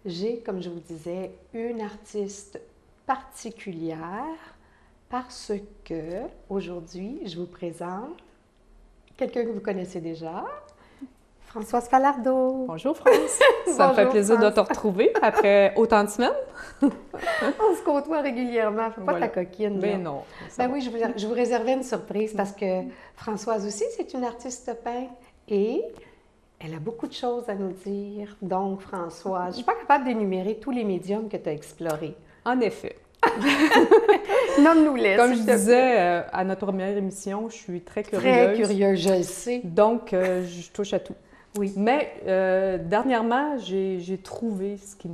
j'ai, comme je vous disais, une artiste particulière parce que aujourd'hui, je vous présente quelqu'un que vous connaissez déjà, Françoise Falardeau. Bonjour France, ça me fait plaisir de te retrouver après autant de semaines. On se côtoie régulièrement, faut pas Voilà. ta coquine. Mais là. non. Ben oui, je vous réservais une surprise parce que Françoise aussi, c'est une artiste peintre et elle a beaucoup de choses à nous dire. Donc, Françoise, je ne suis pas capable d'énumérer tous les médiums que tu as explorés. En effet. Nomme-nous-les. Comme je disais à notre première émission, je suis très curieuse. Très curieuse, je le sais. Donc, je touche à tout. Oui. Mais dernièrement, j'ai trouvé ce qui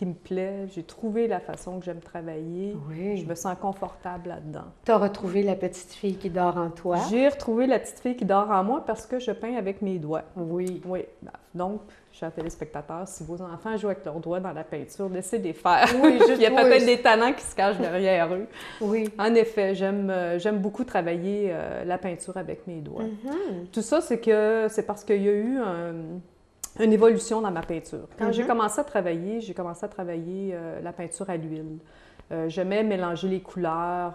me plaît. J'ai trouvé la façon que j'aime travailler. Oui. Je me sens confortable là-dedans. Tu as retrouvé la petite fille qui dort en toi. J'ai retrouvé la petite fille qui dort en moi parce que je peins avec mes doigts. Oui. Oui. Donc, chers téléspectateurs, si vos enfants jouent avec leurs doigts dans la peinture, laissez les faire. Oui, Il y a peut-être des talents qui se cachent derrière eux. Oui. En effet, j'aime beaucoup travailler la peinture avec mes doigts. Tout ça, c'est parce qu'il y a eu une évolution dans ma peinture. Quand j'ai commencé à travailler la peinture à l'huile. J'aimais mélanger les couleurs,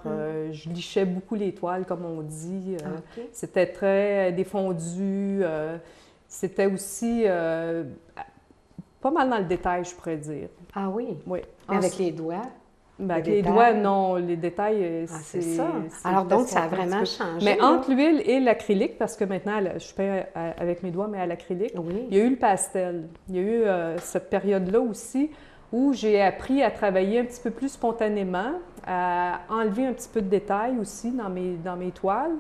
je lichais beaucoup les toiles, comme on dit. Okay. C'était très défondu. C'était aussi pas mal dans le détail, je pourrais dire. Ah oui? Oui. Mais avec les doigts? Ben, avec les doigts, non. Les détails, c'est ça. Alors donc, ça a vraiment changé. Mais entre l'huile et l'acrylique, parce que maintenant, je peins avec mes doigts, mais à l'acrylique, oui. il y a eu le pastel. Il y a eu cette période-là aussi où j'ai appris à travailler un petit peu plus spontanément, à enlever un petit peu de détails aussi dans mes toiles.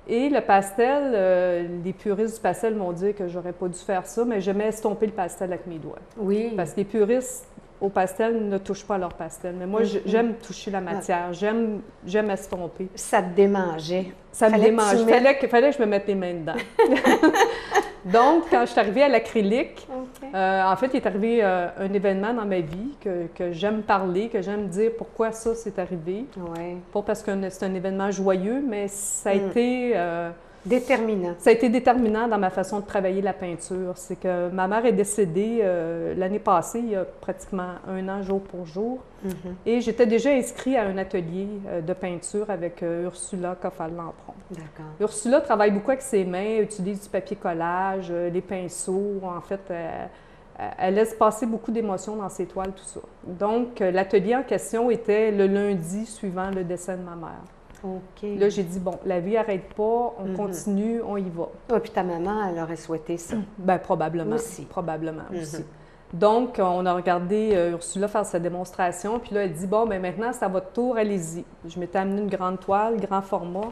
Et le pastel, les puristes du pastel m'ont dit que j'aurais pas dû faire ça, mais j'aimais estomper le pastel avec mes doigts. Oui. Parce que les puristes au pastel ne touchent pas à leur pastel. Mais moi, j'aime toucher la matière, j'aime estomper. Ça te démangeait. Ça me démangeait. Il fallait que je me mette les mains dedans. Donc, quand je suis arrivée à l'acrylique, en fait, il est arrivé un événement dans ma vie que j'aime parler, que j'aime dire pourquoi ça s'est arrivé. Ouais. Pas parce que c'est un événement joyeux, mais ça a été... déterminant. Ça a été déterminant dans ma façon de travailler la peinture. C'est que ma mère est décédée l'année passée, il y a pratiquement 1 an, jour pour jour. Et j'étais déjà inscrite à un atelier de peinture avec Ursula Coffal-Lampron. D'accord. Ursula travaille beaucoup avec ses mains, utilise du papier collage, les pinceaux. En fait, elle laisse passer beaucoup d'émotions dans ses toiles, tout ça. Donc, l'atelier en question était le lundi suivant le décès de ma mère. OK. Là, j'ai dit, bon, la vie n'arrête pas, on continue, on y va. Ah, puis ta maman, elle aurait souhaité ça. Bien, probablement. Aussi. Probablement aussi. Donc, on a regardé Ursula faire sa démonstration, puis là, elle dit, bon, bien maintenant, c'est à votre tour, allez-y. Je m'étais amené une grande toile, grand format.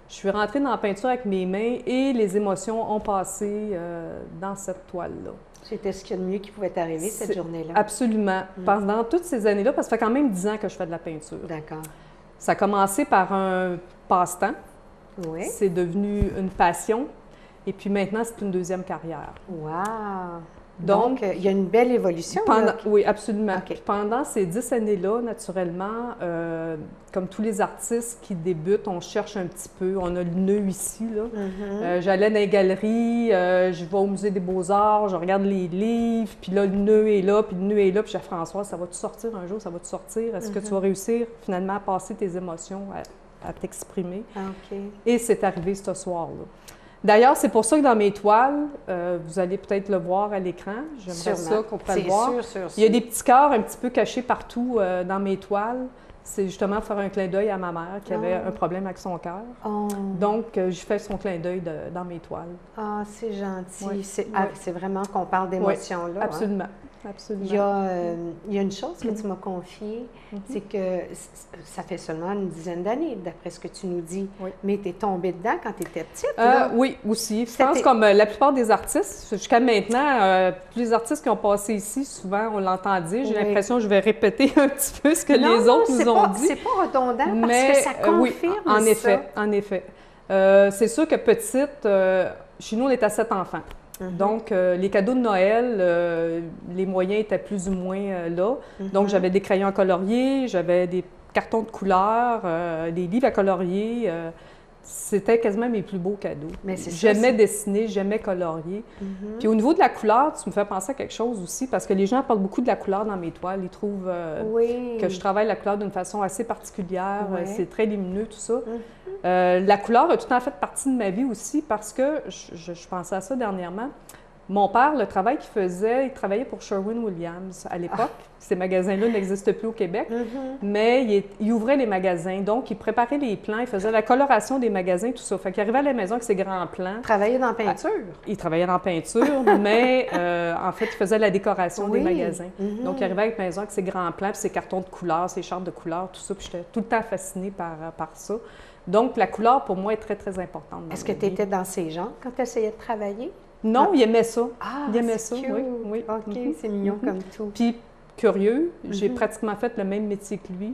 Je suis rentrée dans la peinture avec mes mains et les émotions ont passé dans cette toile-là. C'était ce qu'il y a de mieux qui pouvait t'arriver cette journée-là. Absolument. Pendant toutes ces années-là, parce que ça fait quand même 10 ans que je fais de la peinture. D'accord. Ça a commencé par un passe-temps. Oui. C'est devenu une passion. Et puis maintenant, c'est une deuxième carrière. Wow! Donc, il y a une belle évolution. Oui, absolument. Okay. Pendant ces 10 années-là, naturellement, comme tous les artistes qui débutent, on cherche un petit peu. On a le nœud ici, là. J'allais dans les galeries, je vais au Musée des Beaux-Arts, je regarde les livres, puis là, le nœud est là, puis le nœud est là, puis je dis, Françoise, ça va-tu sortir un jour, ça va-tu sortir? Est-ce que tu vas réussir finalement à passer tes émotions, à t'exprimer? OK. Et c'est arrivé ce soir-là. D'ailleurs, c'est pour ça que dans mes toiles, vous allez peut-être le voir à l'écran. J'aimerais ça qu'on puisse le voir. Sûr. Il y a des petits cœurs un petit peu cachés partout dans mes toiles. C'est justement faire un clin d'œil à ma mère qui avait un problème avec son cœur. Donc, je fais son clin d'œil dans mes toiles. Ah, c'est gentil. Oui. C'est vraiment qu'on parle d'émotion, là. Absolument. Hein? Absolument. Il y a une chose que tu m'as confiée, c'est que ça fait seulement une dizaine d'années, d'après ce que tu nous dis. Oui. Mais tu es tombée dedans quand tu étais petite, là. Oui, aussi. Je pense comme la plupart des artistes, jusqu'à maintenant, tous les artistes qui ont passé ici, souvent, on l'entend dire. J'ai l'impression que je vais répéter un petit peu ce que les autres nous ont dit. C'est pas redondant parce que ça confirme en effet, ça. En effet. C'est sûr que petite, chez nous, on est à 7 enfants. Donc, les cadeaux de Noël, les moyens étaient plus ou moins là. Donc, j'avais des crayons à colorier, j'avais des cartons de couleurs, des livres à colorier. c'était quasiment mes plus beaux cadeaux. Mais c'est ça, J'aimais dessiner, j'aimais colorier. Puis au niveau de la couleur, tu me fais penser à quelque chose aussi, parce que les gens parlent beaucoup de la couleur dans mes toiles. Ils trouvent que je travaille la couleur d'une façon assez particulière. Oui. C'est très lumineux, tout ça. La couleur a tout en fait partie de ma vie aussi, parce que je pensais à ça dernièrement. Mon père, le travail qu'il faisait, il travaillait pour Sherwin-Williams à l'époque. Ces magasins-là n'existent plus au Québec, mais il ouvrait les magasins. Donc, il préparait les plans, il faisait la coloration des magasins, tout ça. Fait qu'il arrivait à la maison avec ses grands plans. Travailler dans la peinture? Il travaillait dans la peinture, mais en fait, il faisait la décoration des magasins. Donc, il arrivait à la maison avec ses grands plans, puis ses cartons de couleurs, ses chartes de couleurs, tout ça. Puis j'étais tout le temps fascinée par ça. Donc, la couleur, pour moi, est très, très importante. Est-ce que tu étais dans ces genres quand tu essayais de travailler? Non, il aimait ça. Ah, il aimait c'est ça, cute. oui. OK, c'est mignon comme tout. Puis, curieux, j'ai pratiquement fait le même métier que lui.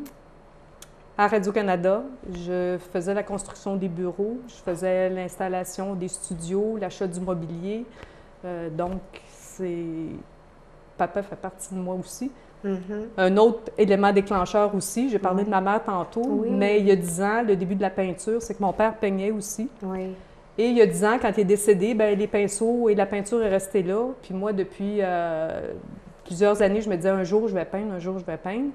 À Radio-Canada, je faisais la construction des bureaux, je faisais l'installation des studios, l'achat du mobilier. Donc, papa fait partie de moi aussi. Un autre élément déclencheur aussi, j'ai parlé de ma mère tantôt, mais il y a 10 ans, le début de la peinture, c'est que mon père peignait aussi. Oui. Et il y a 10 ans, quand il est décédé, bien, les pinceaux et la peinture est restée là. Puis moi, depuis plusieurs années, je me disais un jour, je vais peindre, un jour, je vais peindre.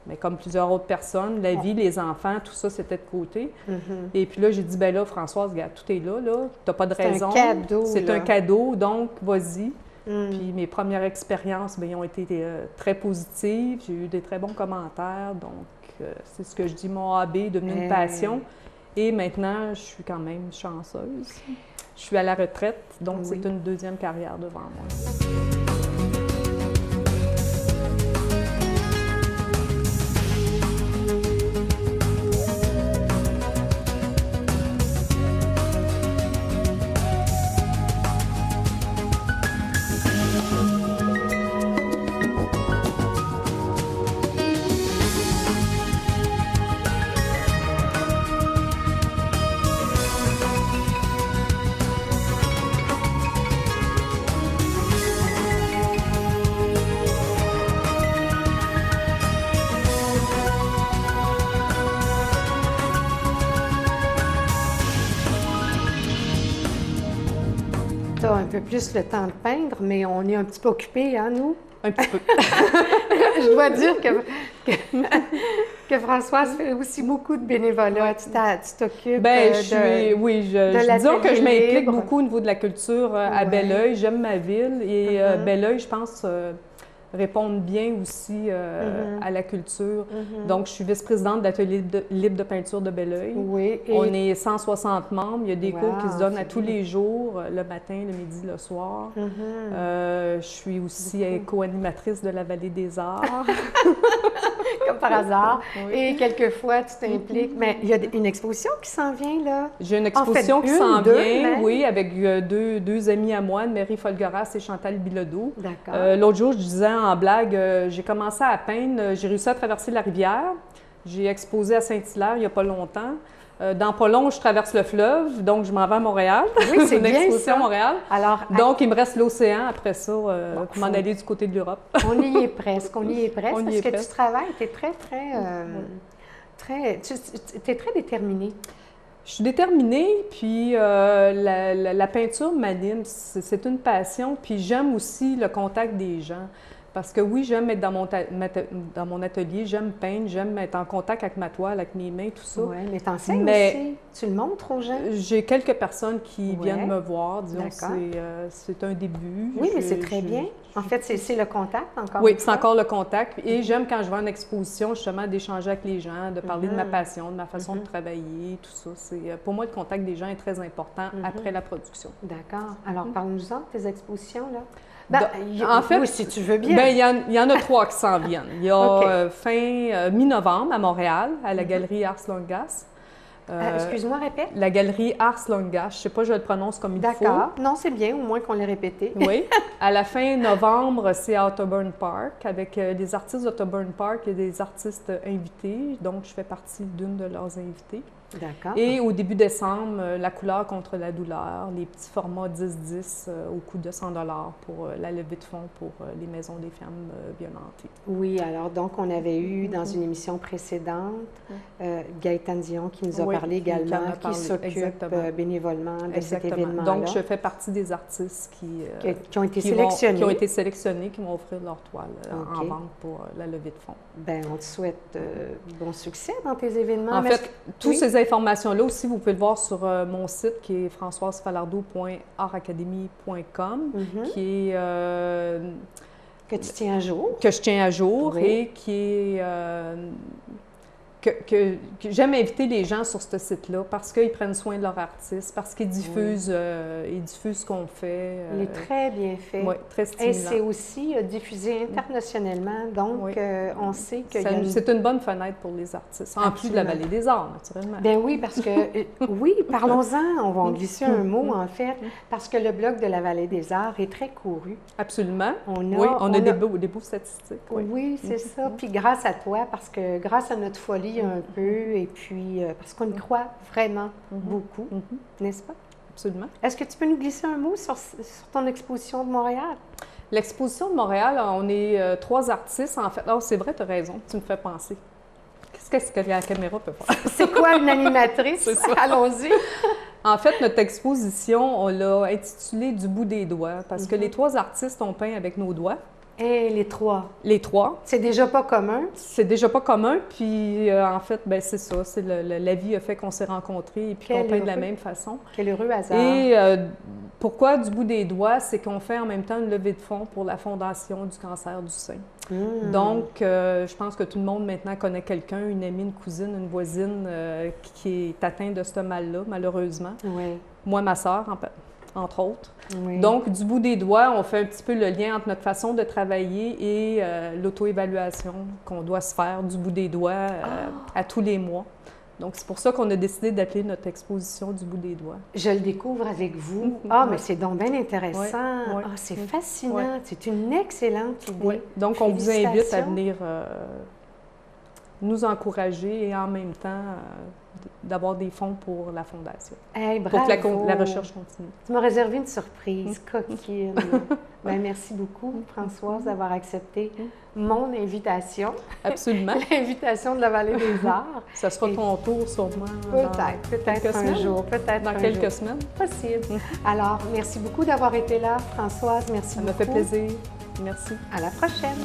Mais comme plusieurs autres personnes, la vie, les enfants, tout ça, c'était de côté. Et puis là, j'ai dit, bien là, Françoise, regarde, tout est là, t'as pas de raison. C'est un cadeau. C'est un cadeau, donc vas-y. Puis mes premières expériences, bien, ont été très positives. J'ai eu des très bons commentaires. Donc, c'est ce que je dis, mon hobby est devenu une passion. Et maintenant, je suis quand même chanceuse. Je suis à la retraite, donc c'est une deuxième carrière devant moi. Tu as un peu plus le temps de peindre, mais on est un petit peu occupés, hein, nous? Un petit peu. Je dois dire que Françoise fait aussi beaucoup de bénévolat. Tu t'occupes disons que je m'implique libre. beaucoup au niveau de la culture à Belleuil. J'aime ma ville et Belleuil, je pense, répondent bien aussi à la culture. Donc, je suis vice-présidente de l'Atelier libre de peinture de Belleuil. Oui. On est 160 membres. Il y a des cours qui se donnent à tous bien. les jours, le matin, le midi, le soir. Je suis aussi co-animatrice de la Vallée des Arts. Comme par hasard. Et quelquefois, tu t'impliques. Mais il y a une exposition qui s'en vient, là. J'ai une exposition qui s'en deux, vient, même. oui, avec deux amies à moi, Mary Folgoras et Chantal Bilodeau. D'accord. L'autre jour, je disais en blague, j'ai commencé à peindre, j'ai réussi à traverser la rivière. J'ai exposé à Saint-Hilaire il n'y a pas longtemps. Dans pas long, je traverse le fleuve, donc je m'en vais à Montréal. Oui, c'est une bien exposition ça. à Montréal. Alors, Donc, il me reste l'océan après ça pour m'en aller du côté de l'Europe. on y est presque, on y est presque. On y parce est que presque. tu travailles, tu es tu es très déterminée. Je suis déterminée, puis la peinture m'anime, c'est une passion, puis j'aime aussi le contact des gens. Parce que oui, j'aime être dans mon atelier, j'aime peindre, j'aime être en contact avec ma toile, avec mes mains, tout ça. Oui, mais tu enseignes Mais- aussi. Tu le montres aux gens. J'ai quelques personnes qui Ouais. viennent me voir, disons, D'accord. c'est un début. Oui, mais c'est très bien. En fait, c'est le contact encore. Oui, une c'est fois. encore le contact. Et j'aime quand je vais en exposition, justement, d'échanger avec les gens, de parler de ma passion, de ma façon de travailler, tout ça. Pour moi, le contact des gens est très important après la production. D'accord. Alors, parle-nous-en de tes expositions, là. En fait, oui, si tu veux bien. Bien, il y en a 3 qui s'en viennent. Il y a OK. mi-novembre à Montréal, à la galerie Ars Longas. Excuse-moi, répète. La galerie Ars Longas, je ne sais pas, je le prononce comme il faut. D'accord. Non, c'est bien, au moins qu'on l'ait répété. Oui. À la fin novembre, c'est à Otterburn Park. Avec les artistes d'Otterburn Park et des artistes invités. Donc, je fais partie d'une de leurs invités. D'accord. Et au début décembre, la couleur contre la douleur, les petits formats 10-10 au coût de 100 pour la levée de fonds pour les maisons des femmes violentées. Oui, alors donc on avait eu dans une émission précédente Gaëtane Dion qui nous a parlé également, qui s'occupe bénévolement de cet événement-là. Donc je fais partie des artistes qui ont été sélectionnés. Qui ont été sélectionnés, qui vont offrir leur toile en vente pour la levée de fonds. Bien, on te souhaite bon succès dans tes événements. En fait, toutes ces informations-là aussi, vous pouvez le voir sur mon site qui est françoisefalardeau.artacademy.com, qui est... que tu tiens à jour. Que je tiens à jour et qui est... que j'aime inviter les gens sur ce site-là parce qu'ils prennent soin de leur artiste, parce qu'ils diffusent, ce qu'on fait. Il est très bien fait. Oui, très stimulant. Et c'est aussi diffusé internationalement, donc on sait que... C'est une bonne fenêtre pour les artistes, en plus de la Vallée des Arts, naturellement. Bien oui, parce que... oui, parlons-en, on va en glisser un mot, en fait, parce que le blog de la Vallée des Arts est très couru. Absolument. On a des beaux statistiques. Oui, c'est ça. Puis grâce à toi, parce que grâce à notre folie, un peu, et puis parce qu'on y croit vraiment beaucoup, n'est-ce pas? Absolument. Est-ce que tu peux nous glisser un mot sur ton exposition de Montréal? L'exposition de Montréal, on est 3 artistes, en fait. Oh, c'est vrai, tu as raison, tu me fais penser. Qu'est-ce que la caméra peut faire? C'est quoi une animatrice? C'est ça. Allons-y! En fait, notre exposition, on l'a intitulée « Du bout des doigts » parce que les 3 artistes ont peint avec nos doigts. Et les 3? Les 3. C'est déjà pas commun? C'est déjà pas commun, puis en fait, ben c'est ça. C'est la vie a fait qu'on s'est rencontrés et puis qu'on peint de la même façon. Quel heureux hasard! Et pourquoi du bout des doigts? C'est qu'on fait en même temps une levée de fonds pour la Fondation du cancer du sein. Donc, je pense que tout le monde maintenant connaît quelqu'un, une amie, une cousine, une voisine qui est atteinte de ce mal-là, malheureusement. Oui. Moi, ma sœur, entre autres. Oui. Donc, du bout des doigts, on fait un petit peu le lien entre notre façon de travailler et l'auto-évaluation qu'on doit se faire du bout des doigts à tous les mois. Donc, c'est pour ça qu'on a décidé d'appeler notre exposition du bout des doigts. Je le découvre avec vous. Mais c'est donc bien intéressant. C'est fascinant. C'est une excellente idée. Donc, on vous invite à venir nous encourager et en même temps d'avoir des fonds pour la Fondation. Pour que la recherche continue. Tu m'as réservé une surprise, coquine. Merci beaucoup, Françoise, d'avoir accepté mon invitation. Absolument. L'invitation de la Vallée des Arts. Ça sera ton tour sûrement. Peut-être un jour. Peut-être dans quelques semaines. Possible. Alors, merci beaucoup d'avoir été là, Françoise. Merci beaucoup. Ça m'a fait plaisir. Merci. À la prochaine.